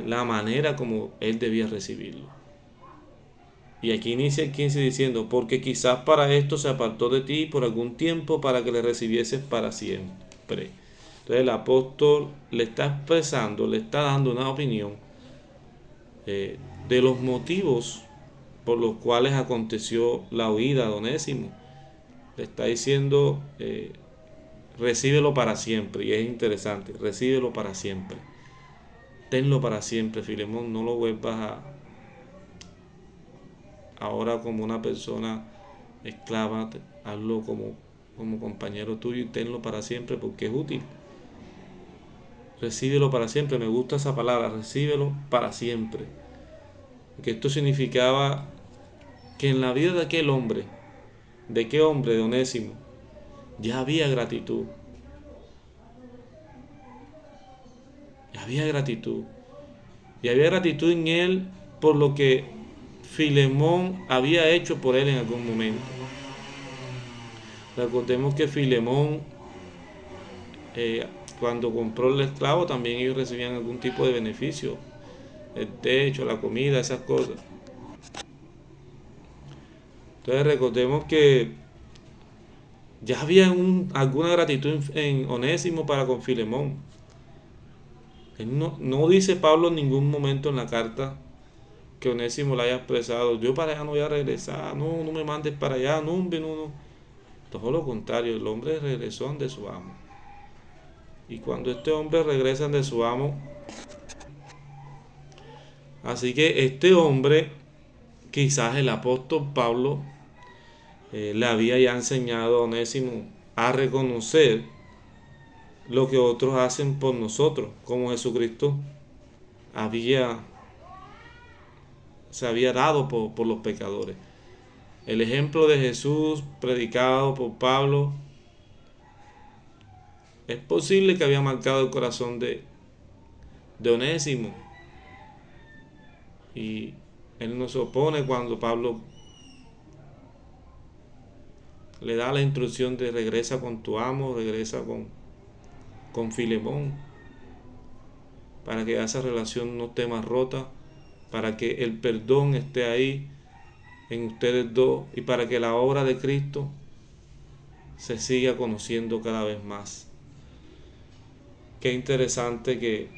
la manera como él debía recibirlo. Y aquí inicia el 15 diciendo, porque quizás para esto se apartó de ti por algún tiempo, para que le recibieses para siempre. Entonces el apóstol le está expresando, le está dando una opinión de los motivos por los cuales aconteció la huida de Onésimo. Le está diciendo, recíbelo para siempre. Y es interesante, recíbelo para siempre. Tenlo para siempre, Filemón, no lo vuelvas ahora como una persona esclava, hazlo como compañero tuyo y tenlo para siempre porque es útil. Recíbelo para siempre, me gusta esa palabra, recíbelo para siempre. Porque esto significaba que en la vida de aquel hombre, ¿de qué hombre? De Onésimo, ya había gratitud. Ya había gratitud. Y había gratitud en él por lo que Filemón había hecho por él en algún momento. Recordemos que Filemón, cuando compró el esclavo, también ellos recibían algún tipo de beneficio, el techo, la comida, esas cosas. Entonces recordemos que ya había alguna gratitud en Onésimo para con Filemón. Él no dice Pablo en ningún momento en la carta que Onésimo le haya expresado, yo para allá no voy a regresar, no me mandes para allá, no. Todo lo contrario, el hombre regresó de su amo. Y cuando este hombre regresa de su amo, así que este hombre, quizás el apóstol Pablo, le había ya enseñado a Onésimo a reconocer lo que otros hacen por nosotros, como Jesucristo se había dado por los pecadores. El ejemplo de Jesús predicado por Pablo es posible que había marcado el corazón de Onésimo, y él no se opone cuando Pablo le da la instrucción de regresa con tu amo, regresa con Filemón, para que esa relación no esté más rota, para que el perdón esté ahí en ustedes dos y para que la obra de Cristo se siga conociendo cada vez más. Qué interesante que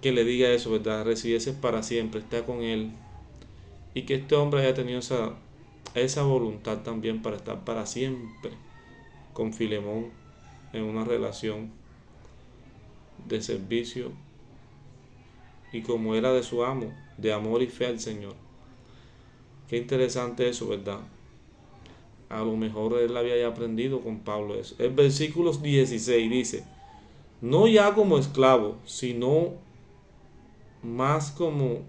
le diga eso, ¿verdad? Recibiese para siempre, está con él. Y que este hombre haya tenido esa voluntad también para estar para siempre con Filemón en una relación de servicio y como era de su amo, de amor y fe al Señor. Qué interesante eso, ¿verdad? A lo mejor él había ya aprendido con Pablo eso. El versículo 16 dice, no ya como esclavo, más como,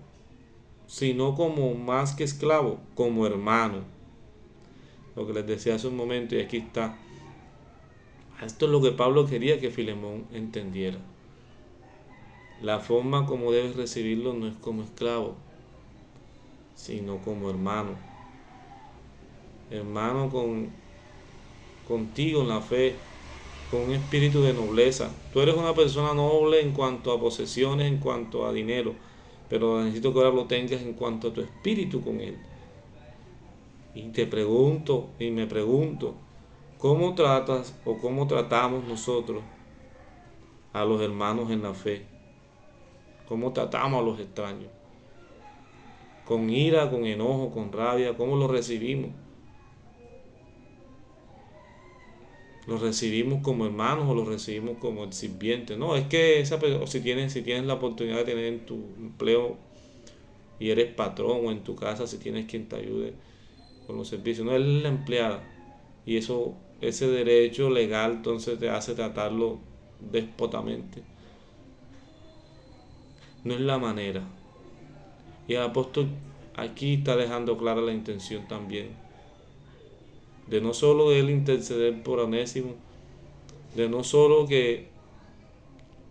sino como más que esclavo, como hermano. Lo que les decía hace un momento y aquí está. Esto es lo que Pablo quería que Filemón entendiera. La forma como debes recibirlo no es como esclavo, sino como hermano. Hermano contigo en la fe, con un espíritu de nobleza. Tú eres una persona noble en cuanto a posesiones, en cuanto a dinero, pero necesito que ahora lo tengas en cuanto a tu espíritu con Él. Y te pregunto, y me pregunto, ¿cómo tratas o cómo tratamos nosotros a los hermanos en la fe? ¿Cómo tratamos a los extraños? ¿Con ira, con enojo, con rabia? ¿Cómo los recibimos? ¿Los recibimos como hermanos o los recibimos como sirvientes? No, es que si tienes la oportunidad de tener en tu empleo y eres patrón o en tu casa si tienes quien te ayude con los servicios, no, él es la empleada y ese derecho legal entonces te hace tratarlo déspotamente. No es la manera. Y el apóstol aquí está dejando clara la intención también de no solo de él interceder por Onésimo, de no solo que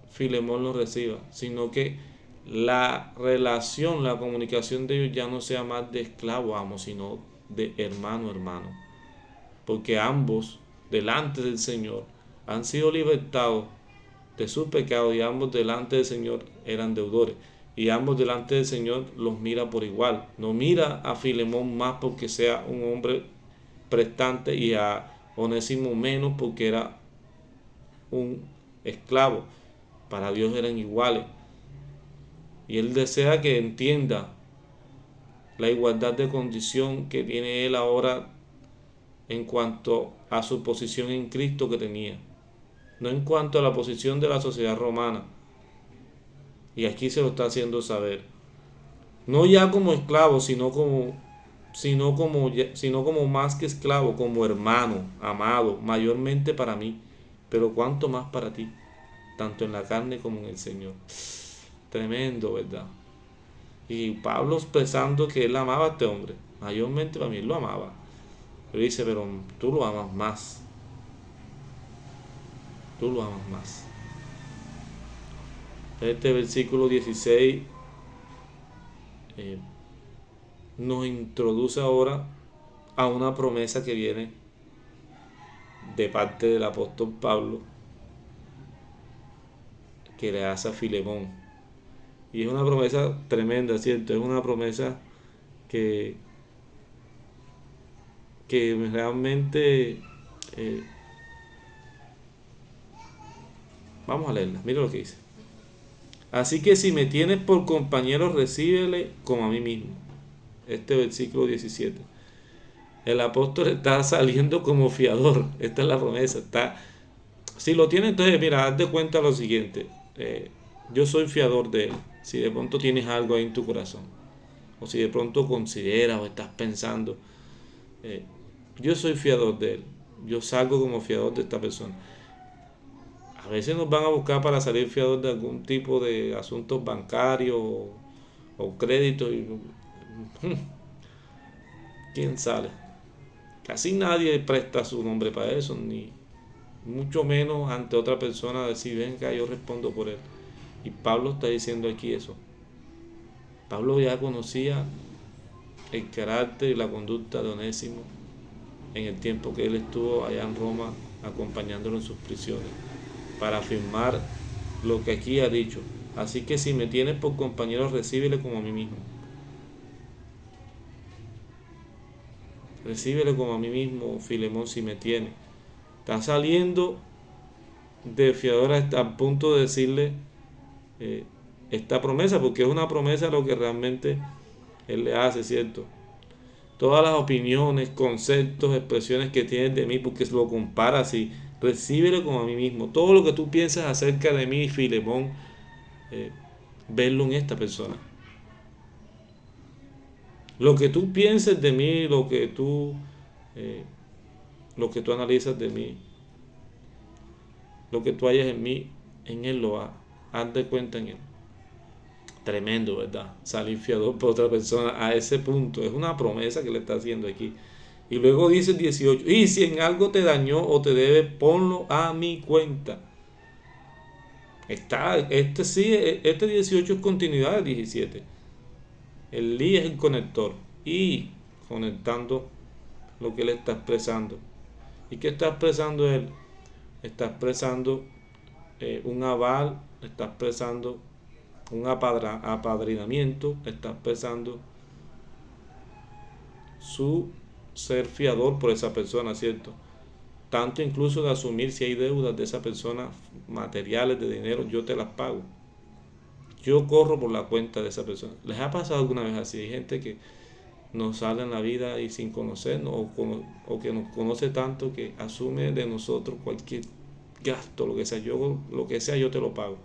Filemón lo reciba, sino que la relación, la comunicación de ellos ya no sea más de esclavo amo, sino de hermano hermano. Porque ambos, delante del Señor, han sido libertados de sus pecados y ambos delante del Señor eran deudores. Y ambos delante del Señor los mira por igual. No mira a Filemón más porque sea un hombre prestante y a Onésimo menos porque era un esclavo. Para Dios eran iguales. Y Él desea que entienda la igualdad de condición que tiene Él ahora en cuanto a su posición en Cristo que tenía. No en cuanto a la posición de la sociedad romana. Y aquí se lo está haciendo saber. No ya como esclavo, sino como más que esclavo, como hermano, amado, mayormente para mí, pero cuanto más para ti, tanto en la carne como en el Señor. Tremendo, ¿verdad? Y Pablo expresando que él amaba a este hombre, mayormente para mí él lo amaba. Pero dice, pero tú lo amas más, tú lo amas más. Este versículo 16 nos introduce ahora a una promesa que viene de parte del apóstol Pablo que le hace a Filemón. Y es una promesa tremenda, ¿cierto? Es una promesa que realmente vamos a leerla. Mira lo que dice. Así que si me tienes por compañero, recíbele como a mí mismo. Este versículo 17. El apóstol está saliendo como fiador. Esta es la promesa. Si lo tiene, entonces mira, haz de cuenta lo siguiente. Yo soy fiador de él. Si de pronto tienes algo ahí en tu corazón, o si de pronto consideras o estás pensando, yo soy fiador de él. Yo salgo como fiador de esta persona. A veces nos van a buscar para salir fiador de algún tipo de asuntos bancarios o créditos. ¿Quién sale? Casi nadie presta su nombre para eso, ni mucho menos ante otra persona decir, venga, yo respondo por él. Y Pablo está diciendo aquí eso. Pablo ya conocía el carácter y la conducta de Onésimo en el tiempo que él estuvo allá en Roma acompañándolo en sus prisiones, para afirmar lo que aquí ha dicho. Así que si me tienes por compañero, recíbele como a mí mismo. Recíbele como a mí mismo, Filemón, si me tiene. Está saliendo de fiador al punto de decirle esta promesa, porque es una promesa lo que realmente él le hace, ¿cierto? Todas las opiniones, conceptos, expresiones que tienes de mí, porque lo comparas y recíbelo como a mí mismo. Todo lo que tú piensas acerca de mí, Filemón, verlo en esta persona. Lo que tú pienses de mí, lo que tú analizas de mí, lo que tú hayas en mí, en él lo haz de cuenta en él. Tremendo, ¿verdad? Salir fiador por otra persona a ese punto. Es una promesa que le está haciendo aquí. Y luego dice el 18, y si en algo te dañó o te debe, ponlo a mi cuenta. Este 18 es continuidad del 17. El li es el conector. Y conectando lo que él está expresando. ¿Y qué está expresando él? Está expresando un aval, está expresando un apadrinamiento, está expresando su ser fiador por esa persona, ¿cierto? Tanto incluso de asumir si hay deudas de esa persona, materiales, de dinero, yo te las pago. Yo corro por la cuenta de esa persona. ¿Les ha pasado alguna vez así? Hay gente que nos sale en la vida y sin conocernos o que nos conoce tanto que asume de nosotros cualquier gasto, lo que sea, yo te lo pago.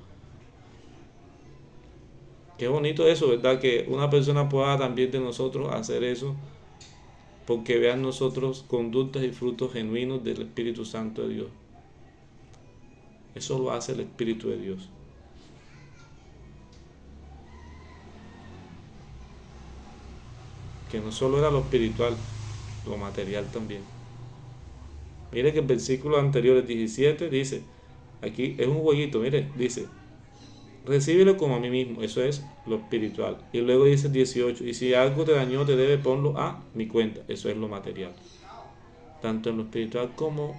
Qué bonito eso, ¿verdad? Que una persona pueda también de nosotros hacer eso porque vean nosotros conductas y frutos genuinos del Espíritu Santo de Dios. Eso lo hace el Espíritu de Dios. Que no solo era lo espiritual, lo material también. Mire que el versículo anterior, el 17, dice, aquí es un jueguito, mire, dice, recíbelo como a mí mismo, eso es lo espiritual. Y luego dice el 18, y si algo te dañó, te debe, ponlo a mi cuenta, eso es lo material. Tanto en lo espiritual como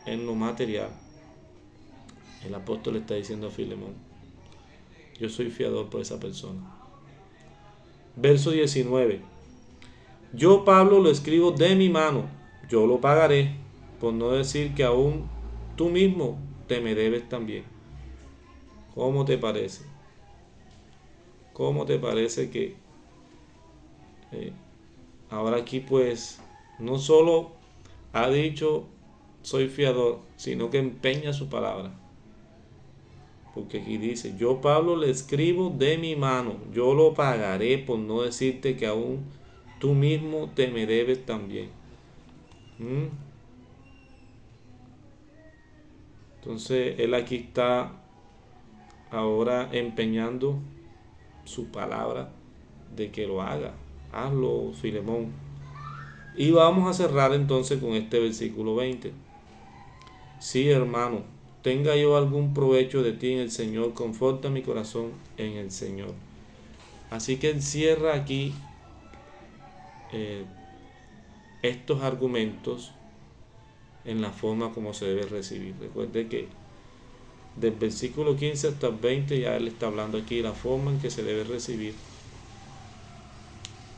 en lo material. El apóstol está diciendo a Filemón, yo soy fiador por esa persona. Verso 19, yo Pablo lo escribo de mi mano, yo lo pagaré, por no decir que aún tú mismo te me debes también. ¿Cómo te parece? ¿Cómo te parece que ahora aquí pues no solo ha dicho soy fiador, sino que empeña su palabra? Porque aquí dice, yo Pablo le escribo de mi mano, yo lo pagaré por no decirte que aún tú mismo te me debes también. Entonces él aquí está ahora empeñando su palabra de que lo haga. Hazlo, Filemón. Y vamos a cerrar entonces con este versículo 20. Sí, hermano, tenga yo algún provecho de ti en el Señor, conforta mi corazón en el Señor. Así que él cierra aquí estos argumentos en la forma como se debe recibir. Recuerde que del versículo 15 hasta el 20 ya él está hablando aquí de la forma en que se debe recibir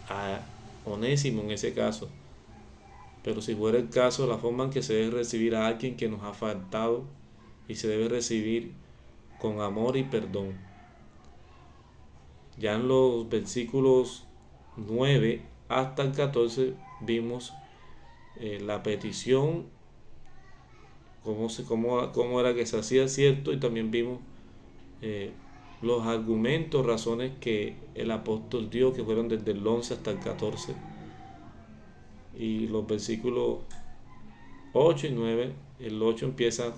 a Onésimo en ese caso. Pero si fuera el caso, la forma en que se debe recibir a alguien que nos ha faltado y se debe recibir con amor y perdón. Ya en los versículos 9 hasta el 14 vimos la petición, cómo era que se hacía, cierto, y también vimos los argumentos, razones que el apóstol dio, que fueron desde el 11 hasta el 14. Y los versículos 8 y 9, el 8 empieza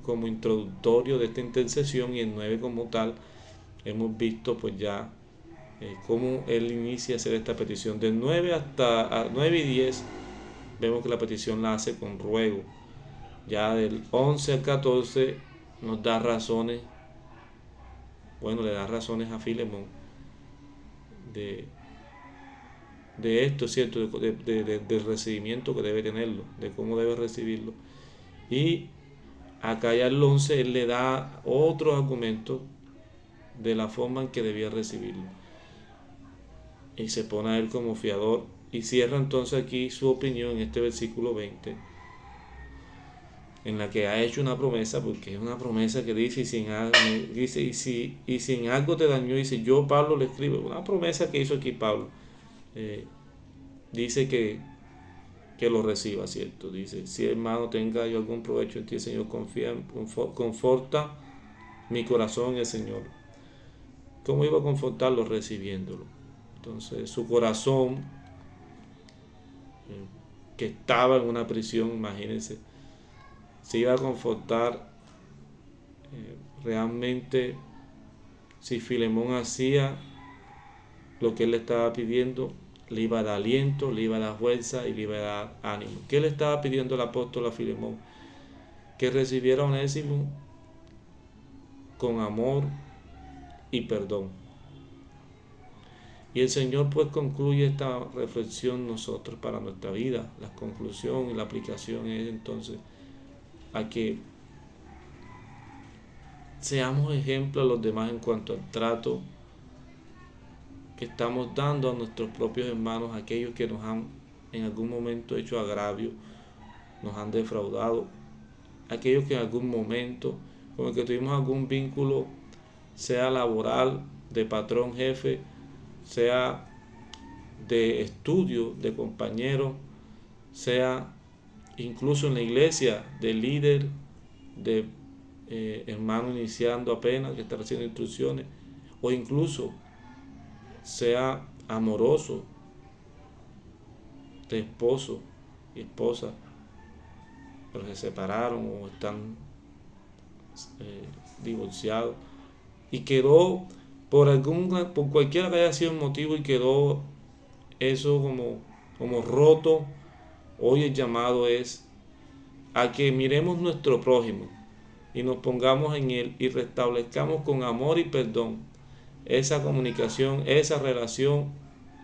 como introductorio de esta intercesión y el 9 como tal, hemos visto pues ya cómo él inicia a hacer esta petición. Del 9 hasta 9 y 10 vemos que la petición la hace con ruego. Ya del 11 al 14 nos da razones, le da razones a Filemón de esto, ¿cierto? Del recibimiento que debe tenerlo, de cómo debe recibirlo. Y acá ya el 11 él le da otros argumentos de la forma en que debía recibirlo. Y se pone a él como fiador. Y cierra entonces aquí su opinión en este versículo 20. en la que ha hecho una promesa, porque es una promesa que dice, y si en algo te dañó, dice, yo Pablo le escribo, una promesa que hizo aquí Pablo, dice que lo reciba, ¿cierto? Dice, si hermano tenga yo algún provecho en ti, Señor, conforta mi corazón en el Señor. ¿Cómo iba a confortarlo? Recibiéndolo. Entonces su corazón, que estaba en una prisión, imagínense, se iba a confortar realmente si Filemón hacía lo que él le estaba pidiendo. Le iba a dar aliento, le iba a dar fuerza y le iba a dar ánimo. ¿Qué le estaba pidiendo el apóstol a Filemón? Que recibiera a Onésimo con amor y perdón. Y el Señor pues concluye esta reflexión nosotros para nuestra vida. La conclusión y la aplicación es entonces a que seamos ejemplos a los demás en cuanto al trato que estamos dando a nuestros propios hermanos, aquellos que nos han en algún momento hecho agravio, nos han defraudado, aquellos que en algún momento con el que tuvimos algún vínculo, sea laboral, de patrón, jefe, sea de estudio, de compañero, sea incluso en la iglesia, de líder, de hermano iniciando apenas, que está recibiendo instrucciones, o incluso sea amoroso, de esposo y esposa, pero se separaron o están divorciados, y quedó por cualquiera que haya sido el motivo, y quedó eso como roto. Hoy el llamado es a que miremos nuestro prójimo y nos pongamos en él y restablezcamos con amor y perdón esa comunicación, esa relación,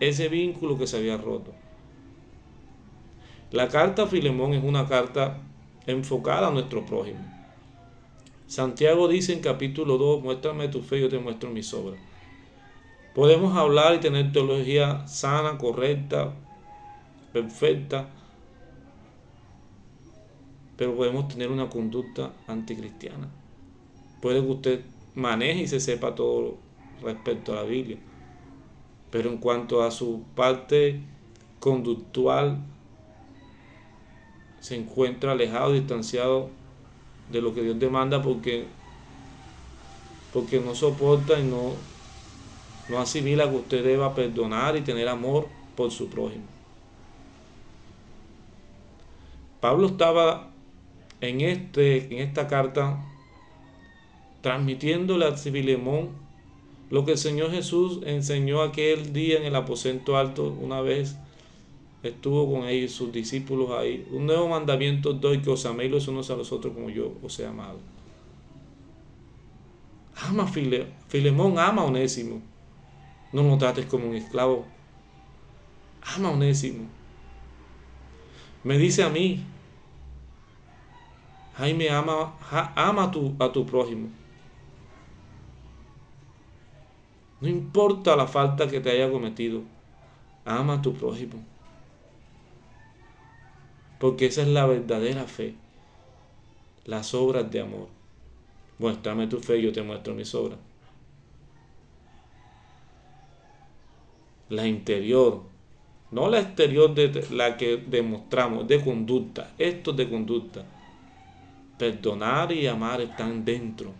ese vínculo que se había roto. La carta a Filemón es una carta enfocada a nuestro prójimo. Santiago dice en capítulo 2, muéstrame tu fe y yo te muestro mis obras. Podemos hablar y tener teología sana, correcta, perfecta, pero podemos tener una conducta anticristiana. Puede que usted maneje y se sepa todo respecto a la Biblia, pero en cuanto a su parte conductual, se encuentra alejado, distanciado de lo que Dios demanda, porque no soporta y no asimila que usted deba perdonar y tener amor por su prójimo. Pablo estaba en esta carta transmitiéndole a Filemón lo que el Señor Jesús enseñó aquel día en el aposento alto. Una vez estuvo con ellos, sus discípulos ahí. Un nuevo mandamiento doy, que os améis los unos a los otros como yo os he amado. Ama Filemón, ama a Onésimo. No lo trates como un esclavo. Ama a Onésimo. Me dice a mí, Jaime, ama a tu prójimo. No importa la falta que te haya cometido, ama a tu prójimo. Porque esa es la verdadera fe, las obras de amor. Muéstrame tu fe y yo te muestro mis obras. La interior, no la exterior, de la que demostramos, de conducta. Esto es de conducta. Perdonar y amar están dentro.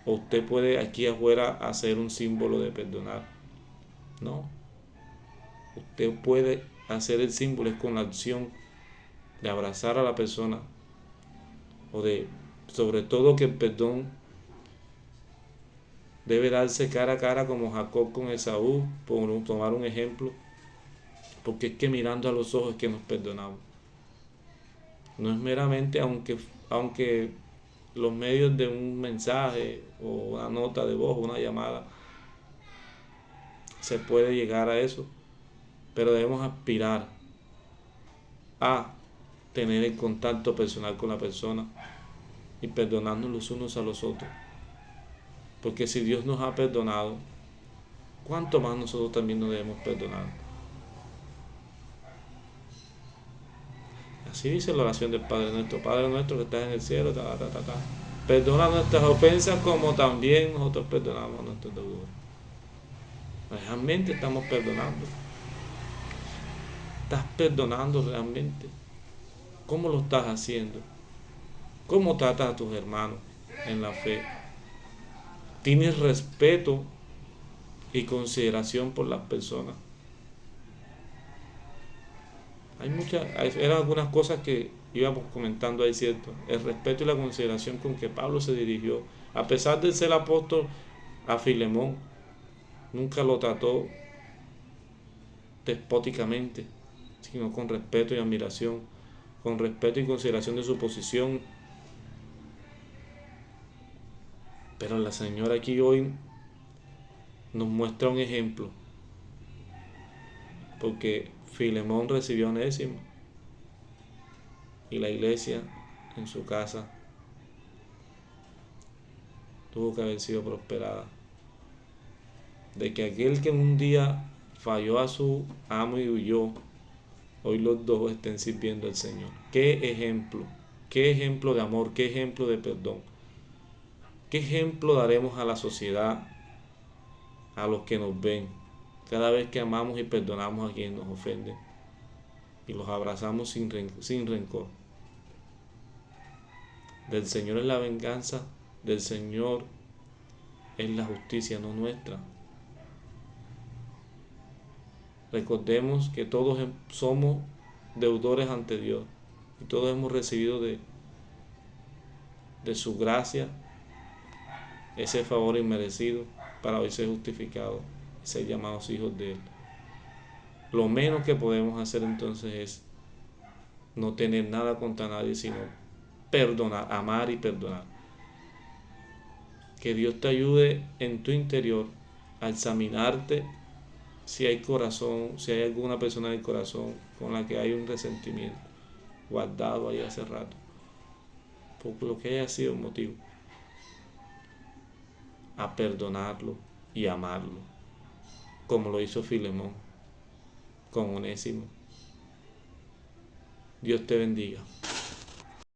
O usted puede aquí afuera hacer un símbolo de perdonar. No. Usted puede hacer el símbolo es con la acción de abrazar a la persona, o de, sobre todo, que el perdón debe darse cara a cara, como Jacob con Esaú, por tomar un ejemplo, porque es que mirando a los ojos es que nos perdonamos. No es meramente, aunque los medios de un mensaje o una nota de voz, una llamada, se puede llegar a eso, pero debemos aspirar a tener el contacto personal con la persona y perdonarnos los unos a los otros. Porque si Dios nos ha perdonado, ¿cuánto más nosotros también nos debemos perdonar? Así dice la oración del Padre nuestro. Padre nuestro que estás en el cielo, perdona nuestras ofensas como también nosotros perdonamos a nuestros deudores. Realmente estamos perdonando. ¿Estás perdonando realmente? ¿Cómo lo estás haciendo? ¿Cómo tratas a tus hermanos en la fe? ¿Tienes respeto y consideración por las personas? Eran algunas cosas que íbamos comentando ahí, ¿cierto? El respeto y la consideración con que Pablo se dirigió, a pesar de ser apóstol, a Filemón. Nunca lo trató despóticamente, sino con respeto y admiración, con respeto y consideración de su posición. Pero la Señora aquí hoy nos muestra un ejemplo, porque Filemón recibió a Onésimo y la iglesia en su casa tuvo que haber sido prosperada. De que aquel que un día falló a su amo y huyó, hoy los dos estén sirviendo al Señor. Qué ejemplo de amor, qué ejemplo de perdón, qué ejemplo daremos a la sociedad, a los que nos ven, cada vez que amamos y perdonamos a quienes nos ofenden y los abrazamos sin rencor. Del Señor es la venganza, del Señor es la justicia, no nuestra. Recordemos que todos somos deudores ante Dios y todos hemos recibido de su gracia ese favor inmerecido para hoy ser justificados y ser llamados hijos de Él. Lo menos que podemos hacer entonces es no tener nada contra nadie, sino perdonar, amar y perdonar. Que Dios te ayude en tu interior a examinarte si hay alguna persona en el corazón con la que hay un resentimiento guardado ahí hace rato, por lo que haya sido el motivo, a perdonarlo y amarlo, como lo hizo Filemón con Onésimo. Dios te bendiga.